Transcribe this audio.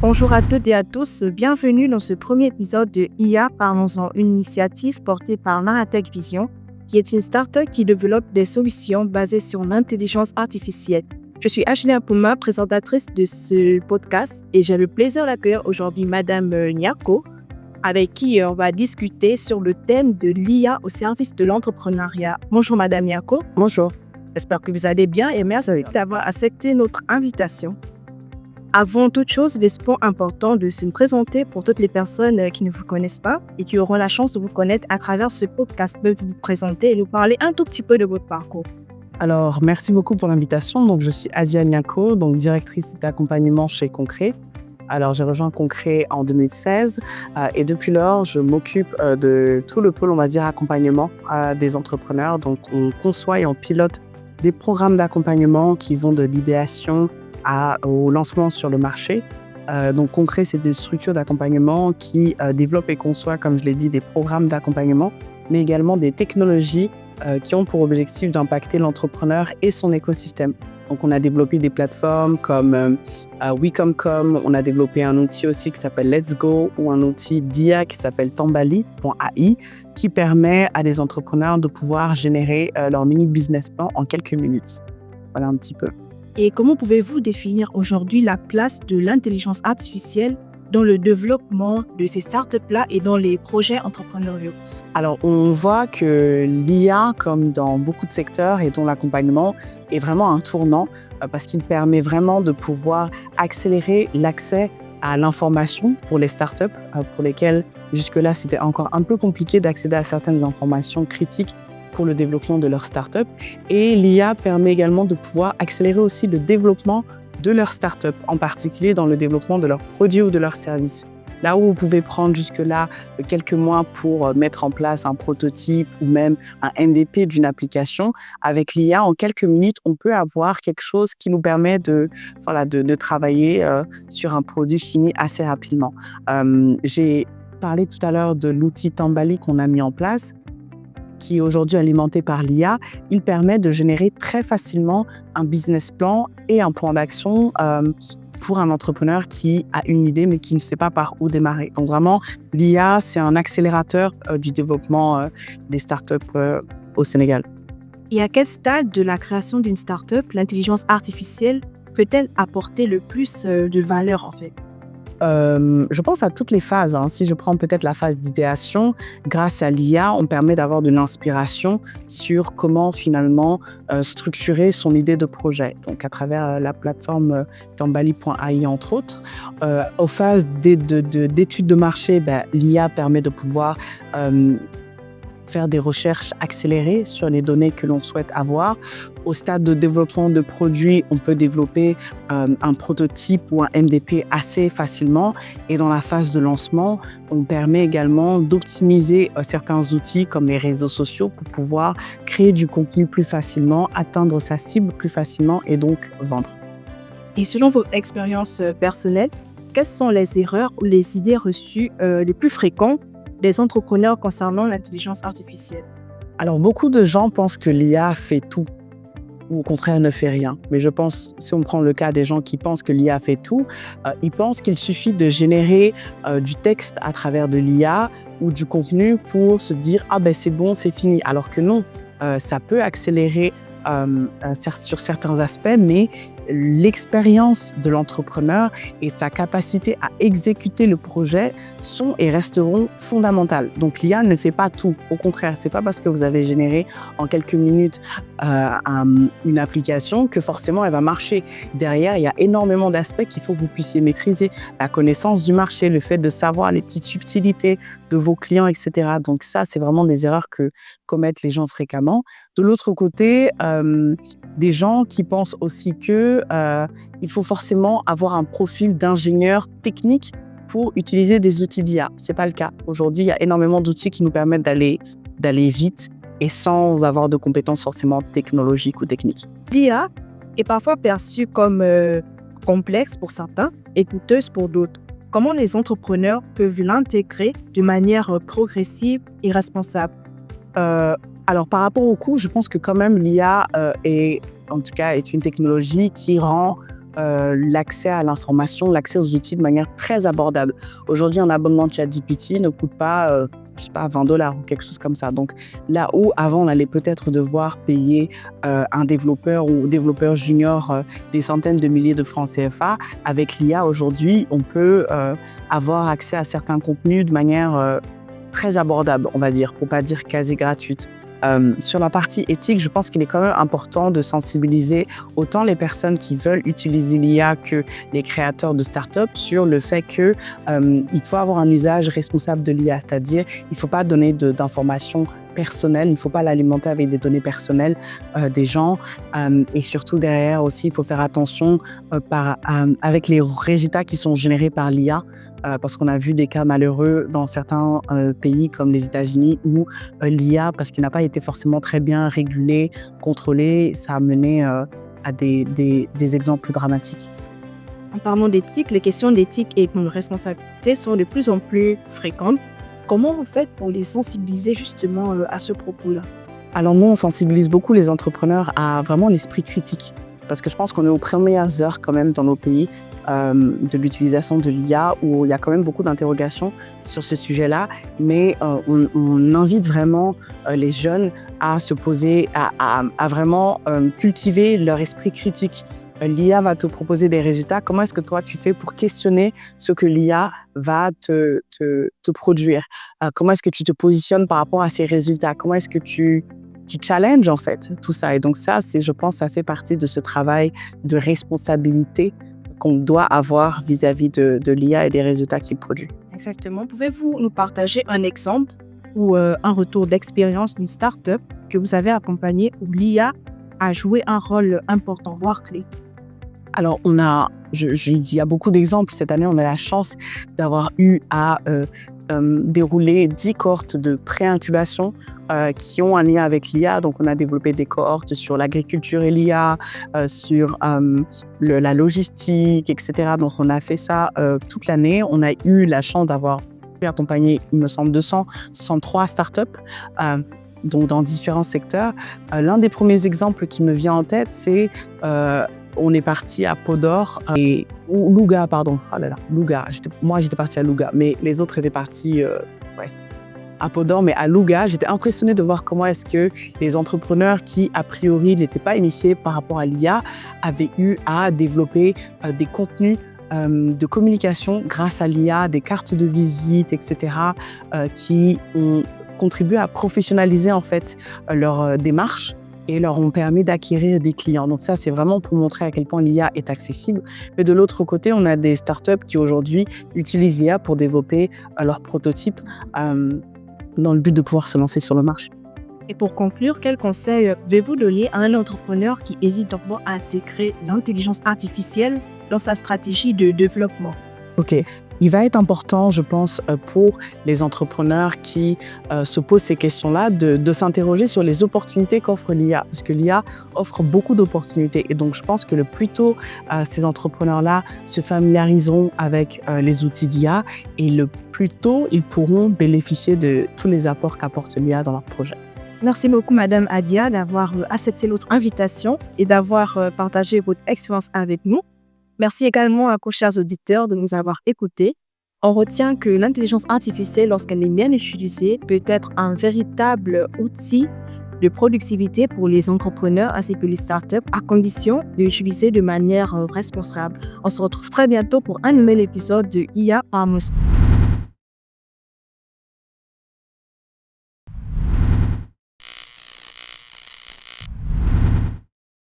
Bonjour à toutes et à tous, bienvenue dans ce premier épisode de IA Parlons-en, une initiative portée par Nanatech Vision, qui est une start-up qui développe des solutions basées sur l'intelligence artificielle. Je suis Ashley Pouma, présentatrice de ce podcast, et j'ai le plaisir d'accueillir aujourd'hui Madame Nyako, avec qui on va discuter sur le thème de l'IA au service de l'entrepreneuriat. Bonjour Madame Nyako. Bonjour. J'espère que vous allez bien et merci d'avoir accepté notre invitation. Avant toute chose, il est important de se présenter pour toutes les personnes qui ne vous connaissent pas et qui auront la chance de vous connaître à travers ce podcast. Pouvez-vous vous présenter et nous parler un tout petit peu de votre parcours? Alors, merci beaucoup pour l'invitation. Donc, je suis Asia Nyako, donc directrice d'accompagnement chez Concret. Alors, j'ai rejoint Concret en 2016 et depuis lors, je m'occupe de tout le pôle, on va dire, accompagnement des entrepreneurs. Donc, on conçoit et on pilote des programmes d'accompagnement qui vont de l'idéation au lancement sur le marché. Donc Concret, c'est des structures d'accompagnement qui développent et conçoivent, comme je l'ai dit, des programmes d'accompagnement, mais également des technologies qui ont pour objectif d'impacter l'entrepreneur et son écosystème. Donc on a développé des plateformes comme WeComeCom, on a développé un outil aussi qui s'appelle Let's Go ou un outil d'IA qui s'appelle Tambali.ai qui permet à des entrepreneurs de pouvoir générer leur mini business plan en quelques minutes. Voilà un petit peu. Et comment pouvez-vous définir aujourd'hui la place de l'intelligence artificielle dans le développement de ces startups-là et dans les projets entrepreneuriaux? Alors, on voit que l'IA, comme dans beaucoup de secteurs et dont l'accompagnement, est vraiment un tournant parce qu'il permet vraiment de pouvoir accélérer l'accès à l'information pour les startups pour lesquelles jusque-là, c'était encore un peu compliqué d'accéder à certaines informations critiques pour le développement de leur start-up. Et l'IA permet également de pouvoir accélérer aussi le développement de leur start-up, en particulier dans le développement de leurs produits ou de leurs services. Là où vous pouvez prendre jusque-là quelques mois pour mettre en place un prototype ou même un MVP d'une application, avec l'IA, en quelques minutes, on peut avoir quelque chose qui nous permet de travailler sur un produit fini assez rapidement. J'ai parlé tout à l'heure de l'outil Tambali qu'on a mis en place, qui est aujourd'hui alimenté par l'IA. Il permet de générer très facilement un business plan et un plan d'action pour un entrepreneur qui a une idée mais qui ne sait pas par où démarrer. Donc vraiment, l'IA, c'est un accélérateur du développement des startups au Sénégal. Et à quel stade de la création d'une startup, l'intelligence artificielle peut-elle apporter le plus de valeur en fait? Je pense à toutes les phases. Si je prends peut-être la phase d'idéation, grâce à l'IA, on permet d'avoir de l'inspiration sur comment finalement structurer son idée de projet. Donc à travers la plateforme Tambali.ai entre autres. Aux phases d'études de marché, l'IA permet de pouvoir faire des recherches accélérées sur les données que l'on souhaite avoir. Au stade de développement de produits, on peut développer un prototype ou un MVP assez facilement. Et dans la phase de lancement, on permet également d'optimiser certains outils comme les réseaux sociaux pour pouvoir créer du contenu plus facilement, atteindre sa cible plus facilement et donc vendre. Et selon votre expérience personnelle, quelles sont les erreurs ou les idées reçues les plus fréquentes des entrepreneurs concernant l'intelligence artificielle? Alors, beaucoup de gens pensent que l'IA fait tout, ou au contraire ne fait rien. Mais je pense, si on prend le cas des gens qui pensent que l'IA fait tout, ils pensent qu'il suffit de générer du texte à travers de l'IA ou du contenu pour se dire « Ah ben c'est bon, c'est fini ». Alors que non, ça peut accélérer sur certains aspects, mais l'expérience de l'entrepreneur et sa capacité à exécuter le projet sont et resteront fondamentales. Donc l'IA ne fait pas tout. Au contraire, c'est pas parce que vous avez généré en quelques minutes une application que forcément elle va marcher. Derrière, il y a énormément d'aspects qu'il faut que vous puissiez maîtriser. La connaissance du marché, le fait de savoir les petites subtilités de vos clients, etc. Donc ça, c'est vraiment des erreurs que commettent les gens fréquemment. De l'autre côté, des gens qui pensent aussi que il faut forcément avoir un profil d'ingénieur technique pour utiliser des outils d'IA. C'est pas le cas. Aujourd'hui, il y a énormément d'outils qui nous permettent d'aller vite et sans avoir de compétences forcément technologiques ou techniques. L'IA est parfois perçue comme complexe pour certains et coûteuse pour d'autres. Comment les entrepreneurs peuvent l'intégrer de manière progressive et responsable? Alors, par rapport au coût, je pense que quand même l'IA est une technologie qui rend l'accès à l'information, l'accès aux outils de manière très abordable. Aujourd'hui, un abonnement de ChatGPT ne coûte pas, je sais pas, $20 ou quelque chose comme ça. Donc là où avant, on allait peut-être devoir payer un développeur ou développeur junior des centaines de milliers de francs CFA, avec l'IA aujourd'hui, on peut avoir accès à certains contenus de manière très abordable, on va dire, pour pas dire quasi gratuite. Sur la partie éthique, je pense qu'il est quand même important de sensibiliser autant les personnes qui veulent utiliser l'IA que les créateurs de start-up sur le fait qu'il faut avoir un usage responsable de l'IA, c'est-à-dire il ne faut pas donner d'informations personnelles, il ne faut pas l'alimenter avec des données personnelles des gens et surtout derrière aussi, il faut faire attention avec les résultats qui sont générés par l'IA. Parce qu'on a vu des cas malheureux dans certains pays comme les États-Unis où l'IA, parce qu'il n'a pas été forcément très bien régulé, contrôlé, ça a mené à des exemples dramatiques. En parlant d'éthique, les questions d'éthique et de responsabilité sont de plus en plus fréquentes. Comment vous faites pour les sensibiliser justement à ce propos-là? Alors nous, on sensibilise beaucoup les entrepreneurs à vraiment l'esprit critique. Parce que je pense qu'on est aux premières heures quand même dans nos pays de l'utilisation de l'IA, où il y a quand même beaucoup d'interrogations sur ce sujet-là. Mais on invite vraiment les jeunes à se poser, à vraiment cultiver leur esprit critique. L'IA va te proposer des résultats. Comment est-ce que toi, tu fais pour questionner ce que l'IA va te produire? Comment est-ce que tu te positionnes par rapport à ces résultats? Comment est-ce que tu challenges en fait tout ça? Et donc ça, je pense, ça fait partie de ce travail de responsabilité qu'on doit avoir vis-à-vis de l'IA et des résultats qu'il produit. Exactement. Pouvez-vous nous partager un exemple ou un retour d'expérience d'une start-up que vous avez accompagnée où l'IA a joué un rôle important, voire clé? Alors, il y a beaucoup d'exemples. Cette année, on a la chance d'avoir eu à dérouler 10 cohortes de pré-incubation qui ont un lien avec l'IA. Donc, on a développé des cohortes sur l'agriculture et l'IA, sur la logistique, etc. Donc, on a fait ça toute l'année. On a eu la chance d'avoir accompagné, il me semble, 263 startups. Donc dans différents secteurs. L'un des premiers exemples qui me vient en tête, c'est on est parti à Podor ou Louga, pardon. Oh là là, Louga. Moi, j'étais partie à Louga, mais les autres étaient partis à Podor, mais à Louga. J'étais impressionnée de voir comment est-ce que les entrepreneurs qui, a priori, n'étaient pas initiés par rapport à l'IA, avaient eu à développer des contenus de communication grâce à l'IA, des cartes de visite, etc., qui ont contribué à professionnaliser en fait leur démarche et leur ont permis d'acquérir des clients. Donc ça, c'est vraiment pour montrer à quel point l'IA est accessible. Mais de l'autre côté, on a des startups qui aujourd'hui utilisent l'IA pour développer leurs prototypes dans le but de pouvoir se lancer sur le marché. Et pour conclure, quel conseil pouvez-vous donner à un entrepreneur qui hésite encore à intégrer l'intelligence artificielle dans sa stratégie de développement? Ok, il va être important, je pense, pour les entrepreneurs qui se posent ces questions-là, de s'interroger sur les opportunités qu'offre l'IA, parce que l'IA offre beaucoup d'opportunités. Et donc, je pense que le plus tôt ces entrepreneurs-là se familiariseront avec les outils d'IA, et le plus tôt ils pourront bénéficier de tous les apports qu'apporte l'IA dans leur projet. Merci beaucoup, Madame Adia, d'avoir accepté notre invitation et d'avoir partagé votre expérience avec nous. Merci également à vos chers auditeurs de nous avoir écoutés. On retient que l'intelligence artificielle, lorsqu'elle est bien utilisée, peut être un véritable outil de productivité pour les entrepreneurs ainsi que les startups, à condition de l'utiliser de manière responsable. On se retrouve très bientôt pour un nouvel épisode de IA par Moscou.